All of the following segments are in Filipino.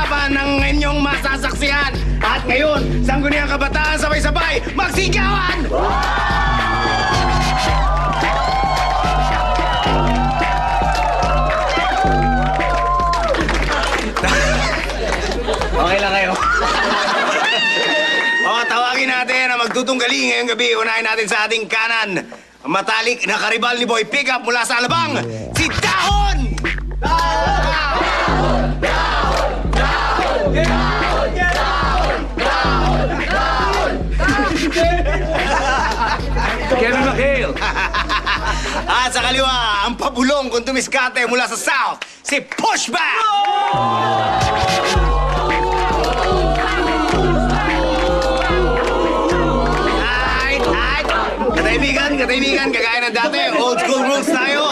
pick-upan ng inyong masasaksihan. At ngayon, sangguniang kabataan sabay-sabay magsigawan! Okay lang kayo. Tawagin natin ang magtutunggali ngayong gabi. Unahin natin sa ating kanan. Ang matalik na karibal ni Boy Pickup mula sa Alabang, si Dahon! Kevin McHale! At sa kaliwa, ang pabulong kung tumiskate mula sa South, si Pushback! Kataibigan, kagaya ng dati, old school rules tayo.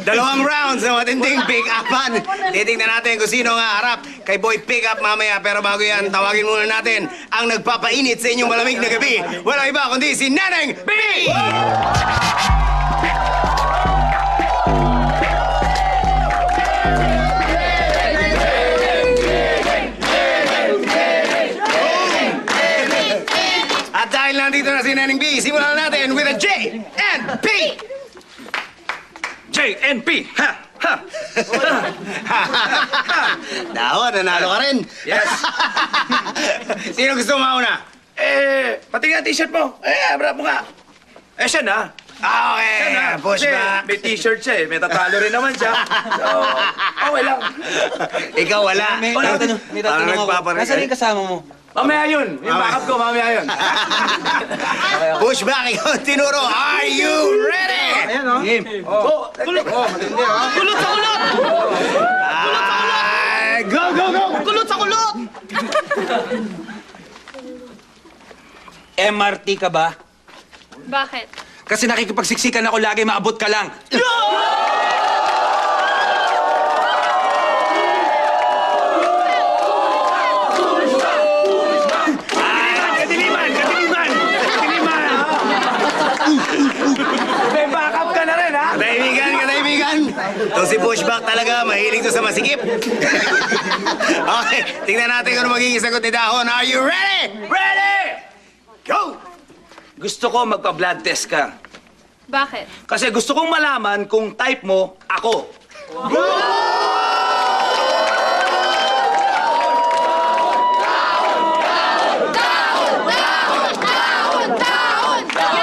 2 rounds na matinding pick-upan. Titingnan natin kung sino nga harap kay Boy Pickup mamaya. Pero bago yan, tawagin muna natin ang nagpapainit sa inyong malamig na gabi. Walang iba kundi si Neneng B! At dahil nandito na si Neneng B, simulan natin with a J and P! JNP! Ha! Ha! Dahon, nanalo ka rin. Yes. Sino gusto mauna? Pati nga t-shirt mo. Abra mo nga. Siya na. Okay, Siya na. push Kasi back. may t-shirt siya eh. May tatalo rin naman siya. So, okay lang. Ikaw wala. May Parang tatanong ako. nagpaparik. Nasaan yung kasama mo? Mamaya yun. Yung backup ko, mamaya yun. Push back, ikaw tinuro. Are you ready? Ayan, oh. Game. Kulot! Matindi, oh. Kulot sa kulot! Go, go, go! Kulot sa kulot! MRT ka ba? Bakit? Kasi nakikipagsiksikan ako lagi, maabot ka lang. Kadiliman! May backup ka na rin, ha? Kataibigan. Itong si Pushback talaga, mahilig to sa masikip. Okay, tingnan natin kung ano magiging sagot ni Dahon. Are you ready? Ready! Go! Gusto ko magpa-blood test ka. Bakit? Kasi gusto kong malaman kung type mo, ako.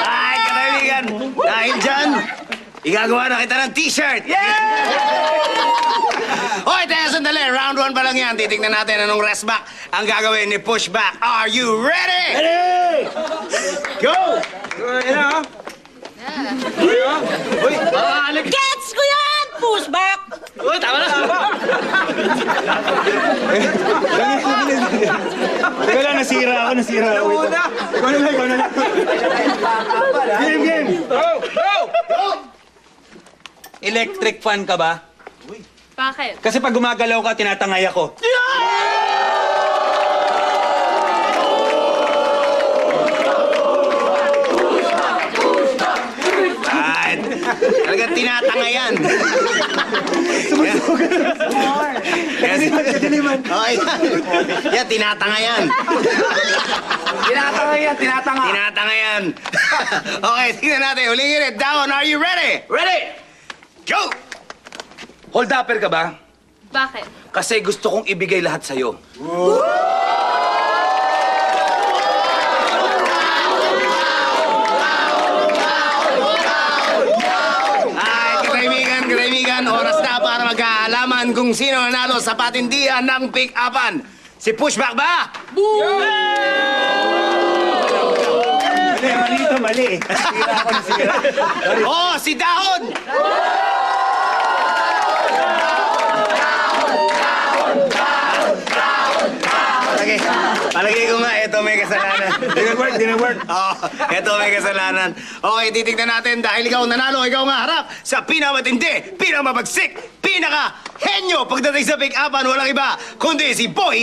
Ay, kataibigan, dahil dyan, igagawa na kita ng t-shirt. Hoy, tayo sandali. Round 1 pa lang yan. Titignan natin anong rest back ang gagawin ni Pushback. Are you ready? Ready! Go! Ayan, oh. Gets ko yan! Pushback! Uy, tama na! Teka lang, nasira ako. Wait. Ikaw na lang. Game. Go! Electric fan ka ba? Bakit? Kasi pag gumagalaw ka, tinatangay ako. Ay, talagang tinatangayan. Okay. Yan, tinatangayan. Tinatangayan. Okay, tingnan natin. Huling ulit. Down, are you ready? Ready? Go! Hold upper ka ba? Bakit? Kasi gusto kong ibigay lahat sa'yo. Ay, kataibigan, oras na para magkaalaman kung sino nanalo sa patindihan ng pick-upan. Si Pushback ba? Mali. Oh, si Dahon! Palagay ko nga, ito may kasalanan. Didn't work. Oh, ito may kasalanan. Okay, titignan natin dahil ikaw nanalo, ikaw nga harap sa pinakamatindi, pinakamabagsik, pinaka-henyo pagdating sa pick-upan, walang iba, kundi si Boy!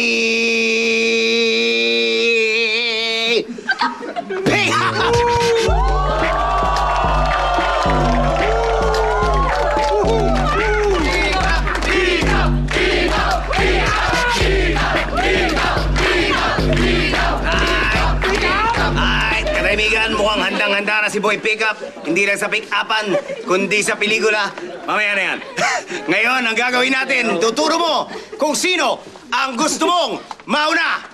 para si Boy Pickup, hindi lang sa pick-upan, kundi sa pelikula. Mamaya na yan. Ngayon, ang gagawin natin, tuturo mo kung sino ang gusto mong mauna.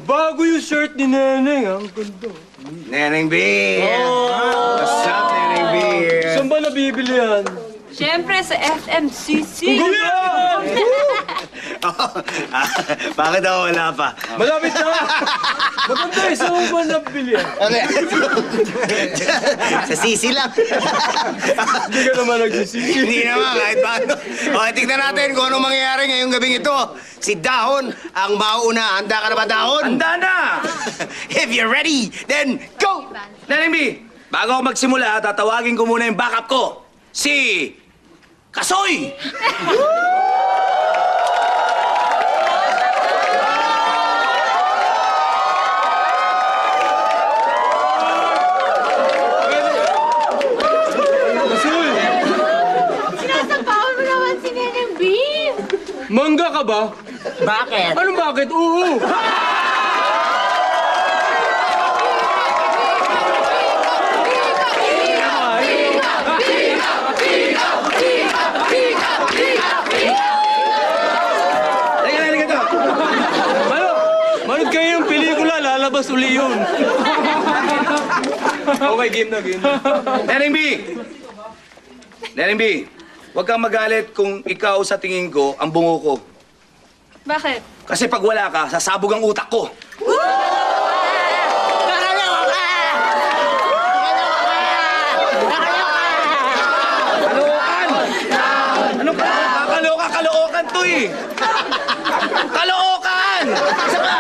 Bago yung shirt ni Neneng, ang ganda. Neneng B. What's up, Neneng B? Saan ba nabibili yan? Siyempre sa FMCC. Bakit ako wala pa? Malapit na! Maganda eh, saan mo ba nabili yan? Okay. Sa sisi lang. Hindi ka naman nagsisisi. Hindi naman, kahit paano. Okay, tignan natin kung anong mangyayari ngayong gabing ito. Si Dahon ang mauna. Handa ka na ba, Dahon? Handa na! If you're ready, then go! Neneng B, bago ako magsimula, tatawagin ko muna yung backup ko. Si... Kasoy! Sinasapawan mo naman si Neneng B. Mangga ka ba? Bakit? Anong bakit? Oo! Halika to. Manood kayo yung pelikula, lalabas uli yun. Okay, game na. Neneng B! Neneng B, huwag kang magalit kung ikaw sa tingin ko ang bungo ko. Bakit? Kasi pag wala ka, sasabog ang utak ko. Nakaloka ka! Kalookan! Ano ka? Kalookan to eh! Kalookan! Isa pa!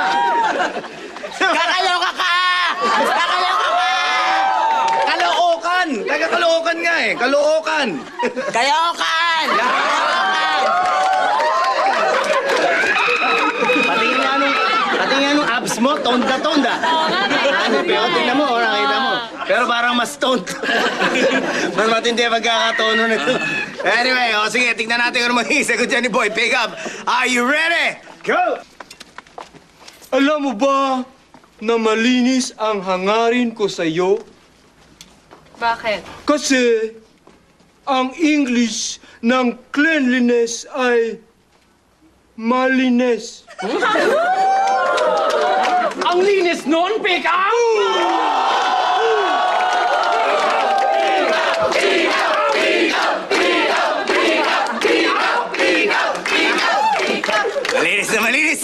Kakaloka ka! Kakaloka ka! Kalookan! Taga Kalookan nga eh! Kalookan! Kayokan! Pati nga nung abs mo, tonda-tonda. Ano, pero tingnan mo, nakita mo. Pero parang mas toned. Mas matindi ang pagkakatono nito. Anyway, sige, tingnan natin kung magiging sagot dyan ni Boy Pickup. Are you ready? Go! Alam mo ba na malinis ang hangarin ko sa'yo? Bakit? Kasi ang English ng cleanliness ay malinis. Ang linis nun, Pickup! Malinis na malinis.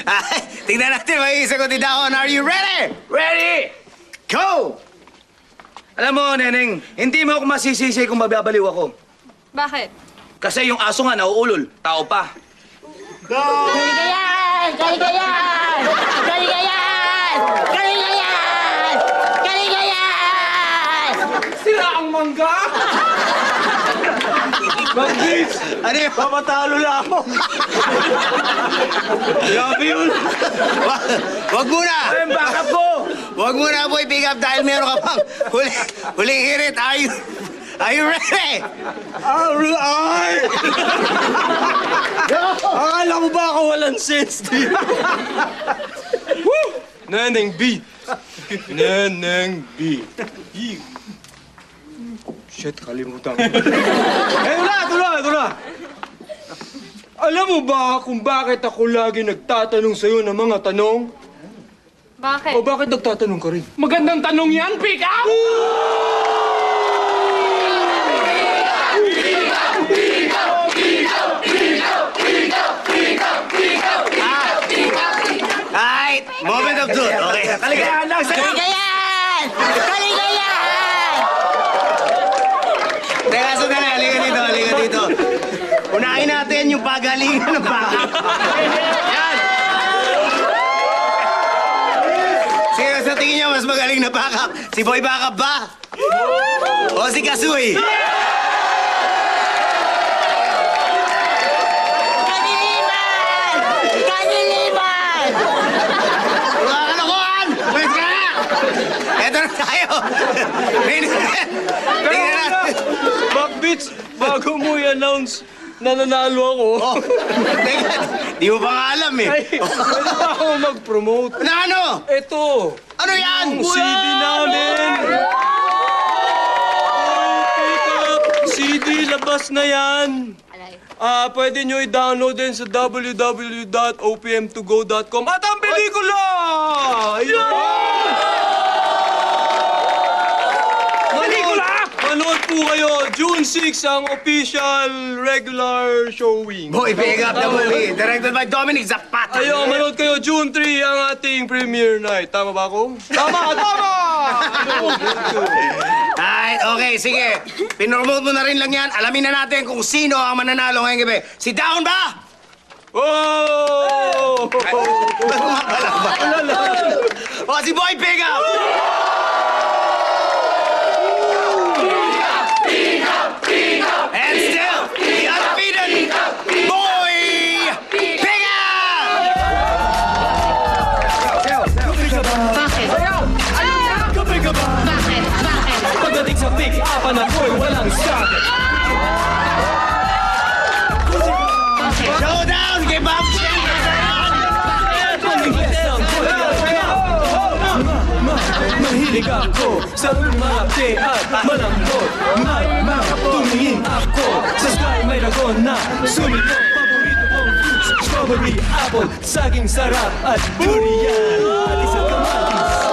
Ay, tingnan natin magiging sagot ni Dahon. Are you ready? Ready! Go! Alam mo, Neneng, hindi mo ako masisisi kung mababaliw ako. Bakit? Kasi yung aso nga nauulol, tao pa. Kaligayan! Kaligayan! Kaligayan! Kaligayan! Kaligayan! Sira ang mangga! Mag-beats! Ano yun? Papatalo lang ako! Grabe yun! Wag muna! Ay, ang backup ko! Wag muna, Boy Pickup, dahil meron ka pang huling hirit. Are you ready? Alright! Akala mo ba ako walang sense, di? Woo! Neneng B. Neneng B. Shit, kalimutan ko. Ito na! Alam mo ba kung bakit ako lagi nagtatanong sa'yo ng mga tanong? Bakit? O bakit nagtatanong ka rin? Magandang tanong yan, Pickup! Alright, moment of truth. Okay. Kaligayahan lang sa'yo! Kaligayan! Kaligayan! Teka, sandali. Halika dito. Unahin natin yung pagalingan ng backup. Yan! Sino sa tingin niyo mas magaling na backup? Si Boy Backup ba? O si Kasoy? Kaniliman! Kaniliman! Mga kalokohan! Pwes ka na! Eto na tayo! Tingnan natin! Backbeats, bago mo i-announce, nananalo ako. Oh, teka, di mo pa nga alam eh. Ay, pwede ba ako mag-promote? Na ano? Ito, Ano yan? yung CD namin. Pick up, CD, labas na yan. Pwede nyo i-download din sa www.opm2go.com. At ang pelikula! Ayun! Pelikula! Manood po kayo, June 6 ang official regular showing. Boy, pick up the movie. Directed by Dominic Zapata. Ayun, manood kayo, June 3 ang ating premiere night. Tama ba ako? Tama! Tama! Alright, okay, sige. Pinromote mo na rin lang yan. Alamin na natin kung sino ang mananalo ngayong gabi. Si Down ba? Oh! Ano nga pala ba? O, si Boy Pick Up! And still, the undefeated Boy Pick Up! Bakit? Bakit? Bakit? Pagdating sa pick-upan ako'y walang stop. Showdown kay Bob Mahilig ako sa umarte at malambot. Tumingin ako sa sky may dragon na sumilong. Paborito kong fruits, strawberry, apple, saging sarap at durian. At isang kamatis.